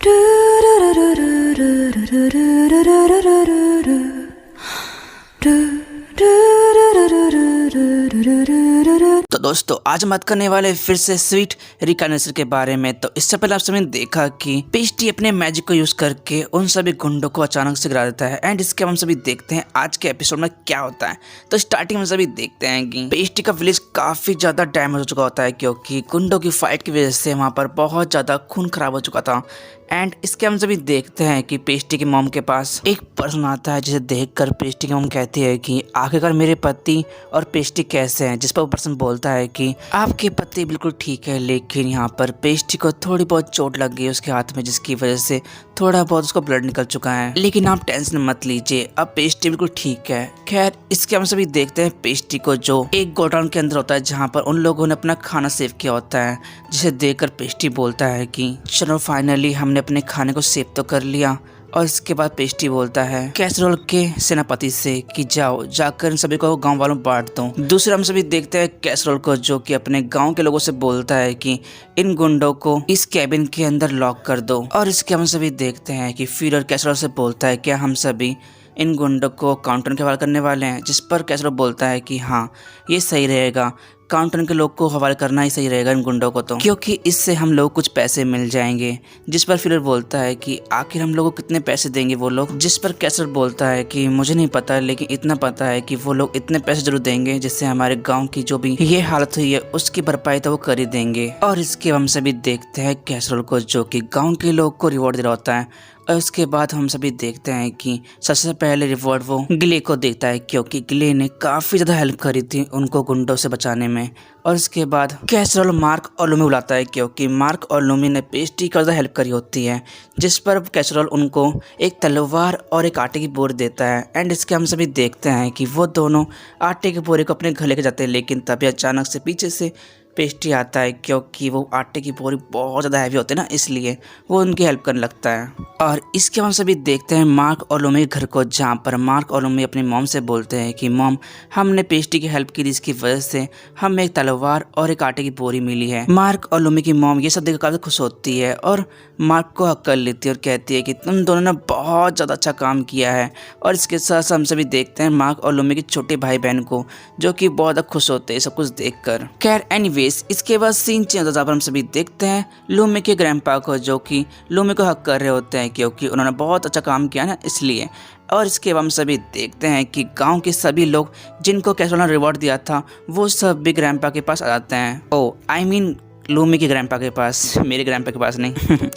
तो दोस्तों आज हम बात करने वाले फिर से स्वीट रिकॉग्निशन के बारे में। तो इससे पहले आप सबने देखा कि पेस्टी अपने मैजिक को यूज करके उन सभी गुंडों को अचानक से गिरा देता है। एंड इसके हम सभी देखते हैं आज के एपिसोड में क्या होता है। तो स्टार्टिंग में सभी देखते हैं कि पेस्टी का विलेज काफी ज्यादा डैमेज हो चुका होता है, क्योंकि गुंडों की फाइट की वजह से वहां पर बहुत ज्यादा खून खराब हो चुका था। एंड इसके हम सभी देखते हैं कि पेस्टी की मॉम के पास एक पर्सन आता है, जिसे देखकर पेस्टी की मॉम कहती है कि आखिरकार मेरे पति और पेस्टी कैसे हैं। जिस पर वो पर्सन बोलता है कि आपके पति बिल्कुल ठीक है, लेकिन यहाँ पर पेस्टी को थोड़ी बहुत चोट लग गई उसके हाथ में, जिसकी वजह से थोड़ा बहुत उसको ब्लड निकल चुका है। लेकिन आप टेंशन मत लीजिए, अब पेस्टी बिल्कुल ठीक है। खैर इसके हम सभी देखते हैं पेस्टी को, जो एक गोडाउन के अंदर होता है जहाँ पर उन लोगों ने अपना खाना सेव किया होता है, जिसे देखकर पेस्टी बोलता है कि चलो फाइनली हमने अपने खाने को सेव तो कर लिया। और इसके बाद पेस्टी बोलता है कैसरोल के सेनापति से कि जाओ जाकर इन सभी को गांव वालों में बांट दो। दूसरे हम सभी देखते हैं कैसरोल को, जो कि अपने गांव के लोगों से बोलता है कि इन गुंडों को इस कैबिन के अंदर लॉक कर दो। और इसके हम सभी देखते हैं कि फिर कैसरोल से बोलता है क्या हम सभी इन गुंडों को काउंटर के हवाले करने वाले हैं। जिस पर कैसरोल बोलता है कि हाँ ये सही रहेगा, काउंटर के लोग को हवाले करना ही सही रहेगा इन गुंडों को, तो क्योंकि इससे हम लोग कुछ पैसे मिल जाएंगे। जिस पर फिर बोलता है कि आखिर हम लोगों को कितने पैसे देंगे वो लोग। जिस पर कैसर बोलता है कि मुझे नहीं पता, लेकिन इतना पता है कि वो लोग इतने पैसे जरूर देंगे जिससे हमारे गांव की जो भी ये हालत हुई है उसकी भरपाई तो वो कर ही देंगे। और इसके हम सभी देखते हैं कैसरोल को, जो कि गाँव के लोग को रिवॉर्ड दे रहा होता है। और उसके बाद हम सभी देखते हैं कि सबसे पहले रिवॉर्ड वो गिले को देता है, क्योंकि गिले ने काफी ज्यादा हेल्प करी थी उनको गुंडों से बचाने में। और इसके बाद कैसरोल मार्क और लूमी बुलाता है, क्योंकि मार्क और लूमी ने पेस्टी का ज्यादा हेल्प करी होती है। जिस पर कैसरोल उनको एक तलवार और एक आटे की बोरी देता है। एंड इसके हम सभी देखते हैं कि वो दोनों आटे की बोरी को अपने घर लेके जाते हैं, लेकिन तभी अचानक से पीछे से पेस्टी आता है, क्योंकि वो आटे की बोरी बहुत ज़्यादा हैवी होती है ना, इसलिए वो उनकी हेल्प करने लगता है। और इसके हम सभी देखते हैं मार्क और लूमी के घर को, जहाँ पर मार्क और लूमी अपनी मॉम से बोलते हैं कि मॉम हमने पेस्टी की हेल्प की, जिसकी वजह से हमें एक तलवार और एक आटे की बोरी मिली है। मार्क और लूमी की मॉम ये सब देखकर काफ़ी खुश होती है और मार्क को हक कर लेती है और कहती है कि तुम दोनों ने बहुत ज़्यादा अच्छा काम किया है। और इसके साथ साथ हम सभी देखते हैं मार्क और लूमी के छोटे भाई बहन को, जो कि बहुत ज़्यादा खुश होते हैं सब कुछ देखकर। खैर एनीवेज इसके बाद सीन चेंज होता है, हम सभी देखते हैं लूमी के ग्रैंडपा को, जो कि लूमी को हक कर रहे होते हैं, क्योंकि उन्होंने बहुत अच्छा काम किया ना इसलिए। और इसके बाद हम सभी देखते हैं कि गांव के सभी लोग जिनको कैसरोल ने रिवॉर्ड दिया था वो सब भी ग्रैंडपा के पास आ जाते हैं। ओ आई मीन लूमी के ग्रैंडपा के पास, मेरे ग्रैंडपा के पास नहीं।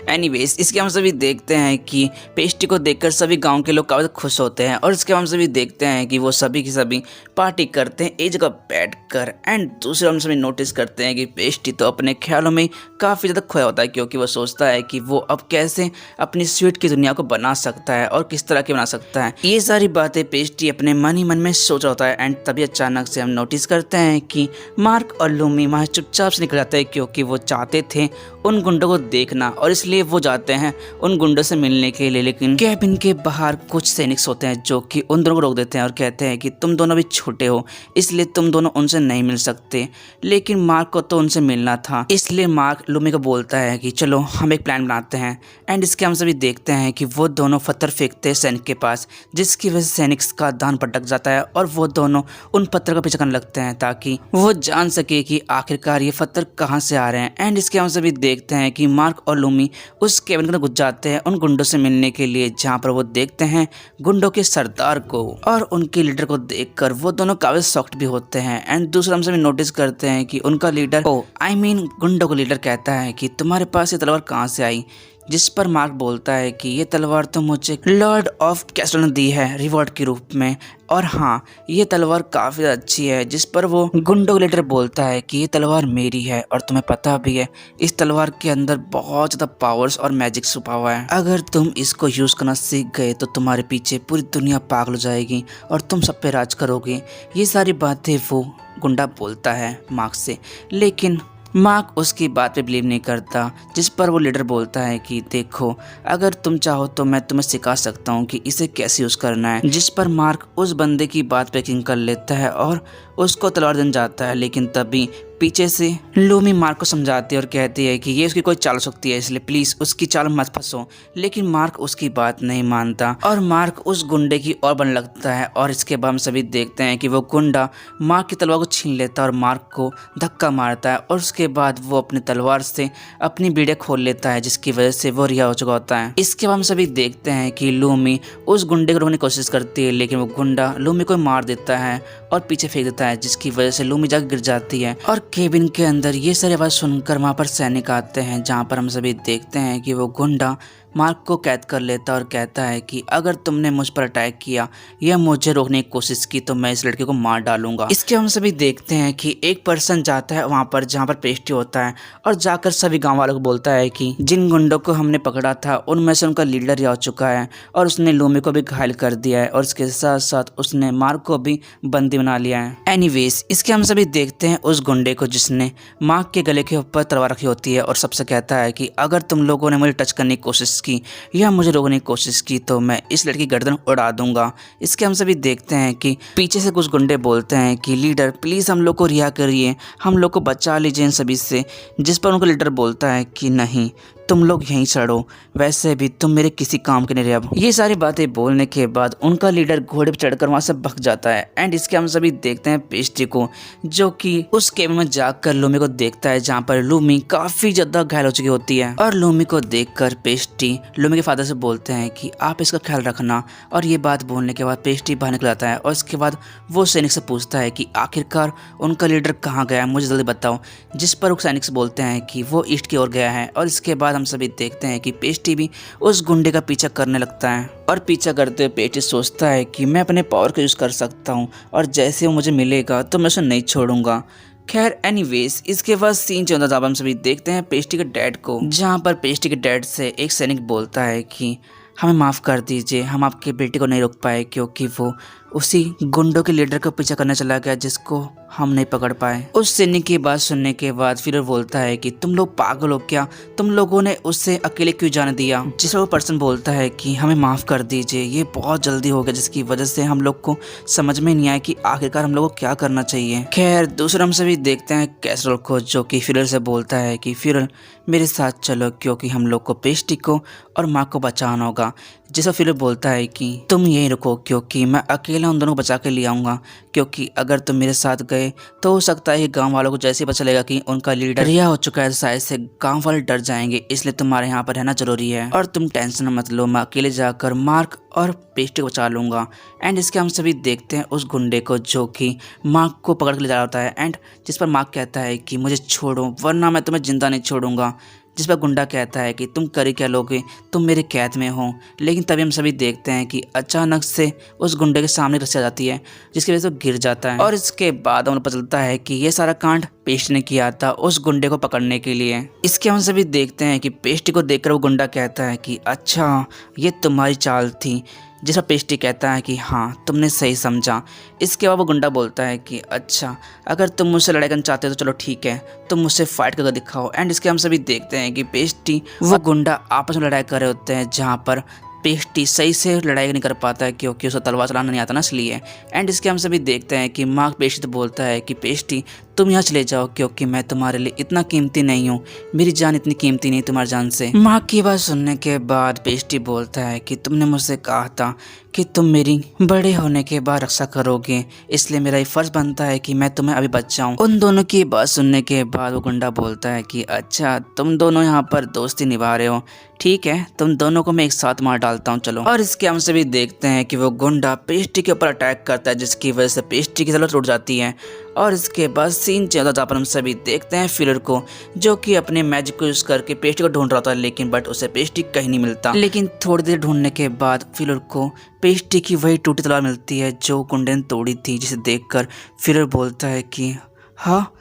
एनीवेज इसके हम सभी देखते हैं कि पेस्टी को देखकर सभी गांव के लोग काफ़ी खुश होते हैं। और इसके हम सभी देखते हैं कि वो सभी की सभी पार्टी करते हैं एक जगह बैठकर। एंड दूसरे हम सभी नोटिस करते हैं कि पेस्टी तो अपने ख्यालों में काफ़ी ज़्यादा खोया होता है, क्योंकि वो सोचता है कि वो अब कैसे अपनी स्वीट की दुनिया को बना सकता है और किस तरह की बना सकता है। ये सारी बातें पेस्टी अपने मन ही मन में सोच रहा होता है। एंड तभी अचानक से हम नोटिस करते हैं कि मार्क और लूमी वहाँ चुपचाप से निकल जाते हैं, क्योंकि वो चाहते थे उन गुंडों को देखना और इसलिए वो जाते हैं उन गुंडों से मिलने के लिए। लेकिन कैबिन के बाहर कुछ सैनिक होते हैं जो कि उन दोनों को रोक देते हैं और कहते हैं कि तुम दोनों भी छोटे हो, इसलिए तुम दोनों उनसे नहीं मिल सकते। लेकिन मार्क को तो उनसे मिलना था, इसलिए मार्क लूमी को बोलता है कि चलो हम एक प्लान बनाते हैं। एंड इसके हम सभी देखते हैं कि वो दोनों पत्थर फेंकते हैं सैनिक के पास, जिसकी वजह से सैनिक का ध्यान भटक जाता है और वो दोनों उन पत्थर का पीछा करने लगते हैं ताकि वो जान सके कि आखिरकार ये पत्थर कहाँ से आ रहे हैं। एंड इसके हम सभी देखते हैं कि मार्क और लूमी उस केबिन के अंदर घुस जाते हैं उन गुंडों से मिलने के लिए, जहाँ पर वो देखते हैं गुंडों के सरदार को। और उनके लीडर को देखकर वो दोनों काफी शॉक्ड भी होते हैं। एंड दूसरा हम सभी नोटिस करते हैं कि उनका लीडर गुंडों का लीडर कहता है कि तुम्हारे पास ये तलवार कहाँ से आई। जिस पर मार्क बोलता है कि ये तलवार तो मुझे लॉर्ड ऑफ कैसरोल ने दी है रिवॉर्ड के रूप में, और हाँ ये तलवार काफ़ी अच्छी है। जिस पर वो गुंडो लीडर बोलता है कि ये तलवार मेरी है और तुम्हें पता भी है इस तलवार के अंदर बहुत ज़्यादा पावर्स और मैजिक छुपा हुआ है। अगर तुम इसको यूज़ करना सीख गए तो तुम्हारे पीछे पूरी दुनिया पागल हो जाएगी और तुम सब पे राज करोगे। ये सारी बातें वो गुंडा बोलता है मार्क से, लेकिन मार्क उसकी बात पे बिलीव नहीं करता। जिस पर वो लीडर बोलता है कि देखो अगर तुम चाहो तो मैं तुम्हें सिखा सकता हूँ कि इसे कैसे यूज करना है। जिस पर मार्क उस बंदे की बात पे यकीन कर लेता है और उसको तलवार देने जाता है, लेकिन तभी पीछे से लूमी मार्क को समझाती है और कहती है कि ये उसकी कोई चाल हो सकती है, इसलिए प्लीज उसकी चाल मत फंसो। लेकिन मार्क उसकी बात नहीं मानता और मार्क उस गुंडे की ओर बढ़ने लगता है और इसके बाद हम सभी देखते हैं कि वो गुंडा मार्क की तलवार को छीन लेता है और मार्क को धक्का मारता है और उसके बाद वो अपनी तलवार से अपनी बीड़िया खोल लेता है, जिसकी वजह से वो रिहा हो चुका होता है। इसके बाद हम सभी देखते हैं कि लूमी उस गुंडे को रोकने की कोशिश करती है, लेकिन वो गुंडा लूमी को मार देता है और पीछे फेंक देता है, जिसकी वजह से लूमी जाकर गिर जाती है। और केबिन के अंदर ये सारी आवाज सुनकर वहां पर सैनिक आते हैं, जहां पर हम सभी देखते हैं कि वो गुंडा मार्क को कैद कर लेता और कहता है कि अगर तुमने मुझ पर अटैक किया या मुझे रोकने की कोशिश की तो मैं इस लड़के को मार डालूंगा। इसके हम सभी देखते हैं कि एक पर्सन जाता है वहां पर जहां पर पेस्टी होता है और जाकर सभी गांव वालों को बोलता है कि जिन गुंडों को हमने पकड़ा था उनमें से उनका लीडर आ चुका है और उसने लूमी को भी घायल कर दिया है और इसके साथ साथ उसने मार्क को भी बंदी बना लिया है। एनीवेज, इसके हम सभी देखते हैं उस गुंडे को जिसने मार्क के गले के ऊपर तलवार रखी होती है और सबसे कहता है कि अगर तुम लोगों ने मुझे टच करने की कोशिश की या मुझे रोकने की कोशिश की तो मैं इस लड़की की गर्दन उड़ा दूंगा। इसके हम सभी देखते हैं कि पीछे से कुछ गुंडे बोलते हैं कि लीडर प्लीज हम लोग को रिहा करिए, हम लोग को बचा लीजिए इन सभी से। जिस पर उनका लीडर बोलता है कि नहीं, तुम लोग यहीं चढ़ो, वैसे भी तुम मेरे किसी काम के नहीं रहे। अब ये सारी बातें बोलने के बाद उनका लीडर घोड़े पर चढ़कर वहां से भग जाता है। एंड इसके हम सभी देखते हैं पेस्ट्री को, जो कि उस केबिन में जाकर लूमी को देखता है, जहाँ पर लूमी काफी ज्यादा घायल हो चुकी होती है। और लूमी को देखकर पेस्ट्री लूमी के फादर से बोलते हैं कि आप इसका ख्याल रखना। और ये बात बोलने के बाद पेस्ट्री बाहर निकल आता है और इसके बाद वो सैनिक से पूछता है कि आखिरकार उनका लीडर कहाँ गया है, मुझे जल्दी बताओ। जिस पर वो सैनिक से बोलते हैं कि वो ईस्ट की ओर गया है। और इसके बाद हम सभी देखते हैं कि पेस्ट्री भी उस गुंडे का पीछा करने लगता है और पीछा करते हुए पेस्ट्री सोचता है कि मैं अपने पावर का यूज कर सकता हूँ और जैसे वो मुझे मिलेगा तो मैं उसे नहीं छोड़ूंगा। खैर एनीवेज, इसके बाद सीन चलता जब हम सभी देखते हैं पेस्ट्री के डैड को, जहाँ पर पेस्ट्री के डैड से एक सैनिक बोलता है कि हमें माफ़ कर दीजिए, हम आपके बेटे को नहीं रोक पाए क्योंकि वो उसी गुंडों के लीडर को पीछा करने चला गया जिसको हम नहीं पकड़ पाए। उस सैनिक की बात सुनने के बाद फिर बोलता है कि तुम लोग पागल हो क्या, तुम लोगों ने उससे अकेले क्यों जाने दिया। जिस पर वो पर्सन बोलता है कि हमें माफ़ कर दीजिए, ये बहुत जल्दी हो गया जिसकी वजह से हम लोग को समझ में नहीं आया कि आखिरकार हम लोग को क्या करना चाहिए। खैर दूसरा हम सभी देखते हैं कैसरोल को, जो कि फिरल से बोलता है कि फिरल मेरे साथ चलो क्योंकि हम लोग को पेस्ट्री को और माँ को बचाना होगा। जिस पर फिरल बोलता है कि तुम यहीं रुको क्योंकि मैं अकेला उन दोनों को बचा के ले आऊंगा, क्योंकि अगर तुम मेरे साथ गए तो हो सकता है गांव वालों को जैसे ही पता चलेगा कि उनका लीडर रिहा हो चुका है शायद से गांव वाले डर जाएंगे, इसलिए तुम्हारे यहाँ पर रहना जरूरी है। और तुम टेंशन मत लो, मैं अकेले जाकर मार्क और पेस्ट्री को बचा लूंगा। एंड इसके हम सभी देखते हैं उस गुंडे को जो कि मार्क को पकड़ के ले जा रहा होता है। एंड जिस पर मार्क कहता है कि मुझे छोड़ो वरना मैं तुम्हें जिंदा नहीं छोड़ूंगा। जिस पर गुंडा कहता है कि तुम कर क्या लोगे, तुम मेरे कैद में हो। लेकिन तभी हम सभी देखते हैं कि अचानक से उस गुंडे के सामने रस्सी आ जाती है जिसकी वजह से वो गिर जाता है। और इसके बाद हमें पता चलता है कि ये सारा कांड पेस्ट्री ने किया था उस गुंडे को पकड़ने के लिए। इसके हम सभी देखते हैं कि पेस्ट्री को देखकर वो गुंडा कहता है कि अच्छा ये तुम्हारी चाल थी। जिस पर पेस्ट्री कहता है कि हाँ तुमने सही समझा। इसके बाद वो गुंडा बोलता है कि अच्छा अगर तुम मुझसे लड़ाई करना चाहते हो तो चलो ठीक है, तुम मुझसे फाइट करके दिखाओ। एंड इसके हम सभी देखते हैं कि पेस्ट्री वो गुंडा आपस में लड़ाई कर रहे होते हैं, जहाँ पर पेस्ट्री सही से लड़ाई नहीं कर पाता है क्योंकि उसे तलवार चलाना नहीं आता ना, इसलिए। एंड इसके हम सभी देखते हैं कि मार्क पेस्ट्री तो बोलता है कि पेस्ट्री तुम यहाँ चले जाओ क्योंकि मैं तुम्हारे लिए इतना कीमती नहीं हूँ, मेरी जान इतनी कीमती नहीं तुम्हारी जान से। मार्क की बात सुनने के बाद पेस्ट्री बोलता है कि तुमने मुझसे कहा था कि तुम मेरी बड़े होने के बाद रक्षा करोगे, इसलिए मेरा ये फर्ज बनता है कि मैं तुम्हें अभी बचाऊं। उन दोनों की बात सुनने के बाद वो गुंडा बोलता है कि अच्छा तुम दोनों यहाँ पर दोस्ती निभा रहे हो, ठीक है तुम दोनों को मैं एक साथ मार डालता हूँ चलो। और इसके हम सभी देखते हैं कि वो गुंडा पेस्ट्री के ऊपर अटैक करता है, जिसकी वजह से पेस्ट्री की तलवार टूट जाती है। और इसके बाद सीन चलता जहाँ पर हम सभी देखते हैं फिलर को, जो कि अपने मैजिक को यूज करके पेस्ट्री को ढूंढ रहा था, लेकिन बट उसे पेस्ट्री कहीं नहीं मिलता। लेकिन थोड़ी देर ढूंढने के बाद फिलर को पेस्ट्री की वही टूटी तलवार मिलती है जो गुंडे ने तोड़ी थी, जिसे देखकर फिलर बोलता है कि हाँ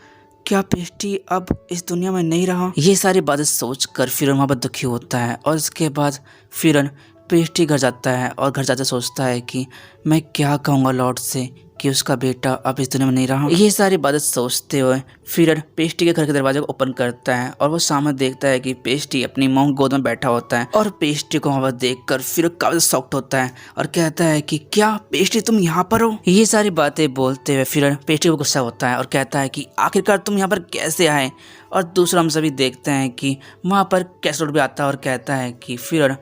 क्या पेस्ट्री अब इस दुनिया में नहीं रहा। ये सारी बातें सोचकर फिरन वहाँ पर दुखी होता है। और इसके बाद फिरन पेस्टी घर जाता है और घर जाते सोचता है कि मैं क्या कहूँगा लॉर्ड से कि उसका बेटा अब इस दुनिया में नहीं रहा। ये सारी बातें सोचते हुए फिर पेस्टी के घर के दरवाजे को ओपन करता है और वो सामने देखता है कि पेस्टी अपनी मॉम गोद में बैठा होता है और पेस्टी को वहाँ देखकर फिर काफी शॉक्ड होता है और कहता है कि क्या पेस्टी तुम यहाँ पर हो। ये सारी बातें बोलते हुए फिर पेस्टी को गुस्सा होता है और कहता है कि आखिरकार तुम यहाँ पर कैसे आए। और दूसरा हम सभी देखते हैं कि वहाँ पर कैसरोड भी आता है और कहता है कि फिर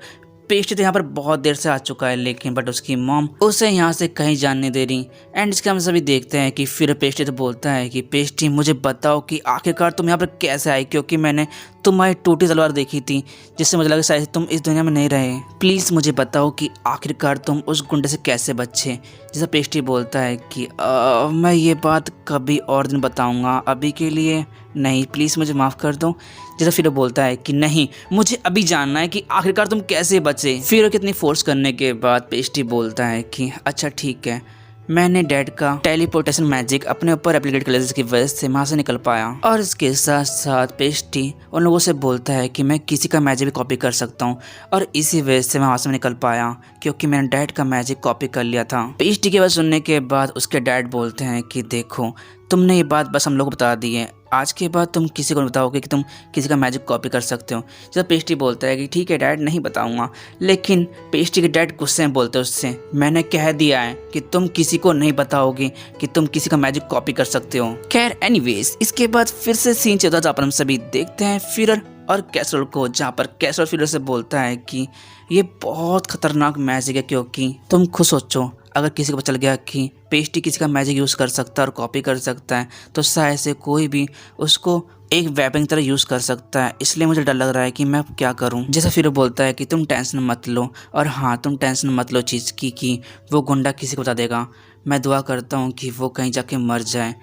पेस्टी तो यहाँ पर बहुत देर से आ चुका है लेकिन बट उसकी मॉम उसे यहाँ से कहीं जाने नहीं दे रही। एंड इसके हम सभी देखते हैं कि फिर पेस्टी तो बोलता है कि पेस्टी मुझे बताओ कि आखिरकार तुम यहाँ पर कैसे आई, क्योंकि मैंने तुम्हारी टूटी तलवार देखी थी जिससे मुझे लगा शायद तुम इस दुनिया में नहीं रहे। प्लीज़ मुझे बताओ कि आखिरकार तुम उस गुंडे से कैसे बचे। जैसा पेस्टी बोलता है कि मैं ये बात कभी और दिन बताऊँगा, अभी के लिए नहीं, प्लीज़ मुझे माफ़ कर दो। जैसा फिर बोलता है कि नहीं, मुझे अभी जानना है कि आखिरकार तुम कैसे बचे। फिर कितनी फोर्स करने के बाद पेस्टी बोलता है कि अच्छा ठीक है, मैंने डैड का टेलीपोर्टेशन मैजिक अपने ऊपर एप्लीकेट कर लिया जिसकी वजह से वहाँ से निकल पाया। और इसके साथ साथ पेस्टी उन लोगों से बोलता है कि मैं किसी का मैजिक भी कॉपी कर सकता हूँ और इसी वजह से मैं वहाँ से निकल पाया क्योंकि मैंने डैड का मैजिक कॉपी कर लिया था। पेस्टी की बात सुनने के बाद उसके डैड बोलते हैं कि देखो तुमने ये बात बस हम लोग को बता दी है, आज के बाद तुम किसी को नहीं बताओगे कि तुम किसी का मैजिक कॉपी कर सकते हो। जब पेस्टी बोलता है कि ठीक है डैड नहीं बताऊंगा, लेकिन पेस्टी के डैड गुस्से में बोलते हैं उससे, मैंने कह दिया है कि तुम किसी को नहीं बताओगे कि तुम किसी का मैजिक कॉपी कर सकते हो। खैर एनीवेज इसके बाद फिर से सीन चलता जहाँ पर हम सभी देखते हैं फिर और कैसरोल को, जहाँ पर कैसरोल फिर से बोलता है कि ये बहुत खतरनाक मैजिक है क्योंकि तुम खुद सोचो अगर किसी को पता चल गया कि पेस्टी किसी का मैजिक यूज़ कर सकता है और कॉपी कर सकता है तो शायद से कोई भी उसको एक वेपन की तरह यूज़ कर सकता है, इसलिए मुझे डर लग रहा है कि मैं क्या करूं। जैसा फिर बोलता है कि तुम टेंशन मत लो और हाँ तुम टेंशन मत लो चीज़ की कि वो गुंडा किसी को बता देगा, मैं दुआ करता हूँ कि वो कहीं जाके मर जाए।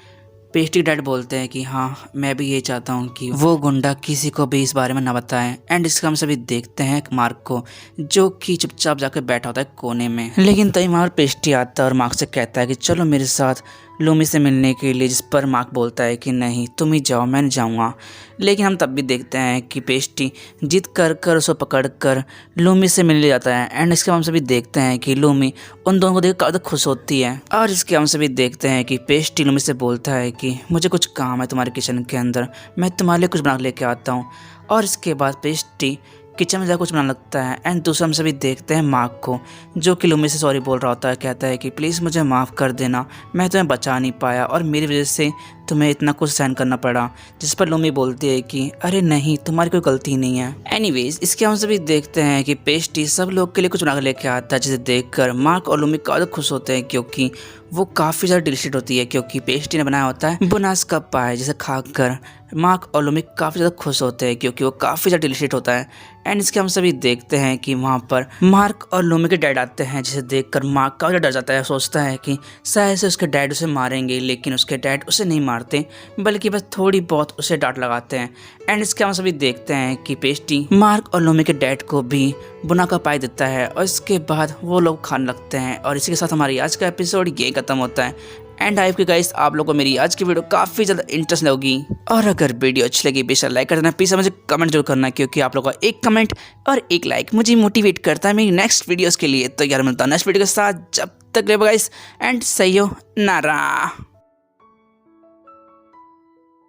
पेस्टी डैड बोलते हैं कि हाँ मैं भी ये चाहता हूँ कि वो गुंडा किसी को भी इस बारे में ना बताए। एंड इसका हम सभी देखते हैं मार्क को जो कि चुपचाप जाकर बैठा होता है कोने में। लेकिन तभी वहाँ पेस्टी आता है और मार्क से कहता है कि चलो मेरे साथ लूमी से मिलने के लिए, जिस पर मार्क बोलता है कि नहीं तुम ही जाओ मैं नहीं जाऊँगा। लेकिन हम तब भी देखते हैं कि पेस्टी जिद कर उसको पकड़ कर लूमी से मिलने जाता है। एंड इसके हम सभी देखते हैं कि लूमी उन दोनों को देख काफ़ी खुश होती है। और इसके हम सभी देखते हैं कि पेस्टी लूमी से बोलता है कि मुझे कुछ काम है तुम्हारे किचन के अंदर, मैं तुम्हारे लिए कुछ बना लेके आता हूँ। और इसके बाद पेस्टी किचन में जाकर कुछ बनाने लगता है। एंड दूसरा हम सभी देखते हैं मार्क को जो कि लूमी से सॉरी बोल रहा होता है, कहता है कि प्लीज़ मुझे माफ़ कर देना, मैं तुम्हें बचा नहीं पाया और मेरी वजह से तुम्हें इतना कुछ सहन करना पड़ा। जिस पर लूमी बोलती है कि अरे नहीं तुम्हारी कोई गलती नहीं है। एनीवेज इसके हम सभी देखते हैं कि पेस्टी सब लोग के लिए कुछ बना कर लेके आता है जिसे देखकर मार्क और लूमी काफ़ी खुश होते हैं क्योंकि वो काफ़ी ज़्यादा डिलीशियस होती है क्योंकि पेस्टी ने बनाया होता है बोनस का पाए जिसे खाकर मार्क और लूमी काफ़ी ज़्यादा खुश होते हैं क्योंकि वो काफ़ी ज़्यादा डिलीशियस होता है। एंड इसके हम सभी देखते हैं कि वहाँ पर मार्क और लूमी के डैड आते हैं जिसे देखकर मार्क काफ़ी ज़्यादा डर जाता है, सोचता है कि शायद से उसके डैड उसे मारेंगे, लेकिन उसके डैड उसे नहीं मारते बल्कि बस थोड़ी बहुत उसे डांट लगाते हैं। एंड इसके हम सभी देखते हैं कि पेस्टी मार्क और लूमी के डैड को भी बुना का पाई देता है और इसके बाद वो लोग खाने लगते हैं। और इसी के साथ हमारी आज का एपिसोड ये खत्म होता है। एंड आई होप कि गाइस आप लोगों को मेरी आज की वीडियो काफ़ी ज़्यादा इंटरेस्ट लगी और अगर वीडियो अच्छी लगी बेशक लाइक कर देना, प्लीज़ मुझे कमेंट जरूर करना क्योंकि आप लोगों का एक कमेंट और एक लाइक मुझे मोटिवेट करता है मेरी नेक्स्ट वीडियोस के लिए। तो यार मिलता हूं नेक्स्ट वीडियो के साथ, जब तक गाइस एंड सयो नारा।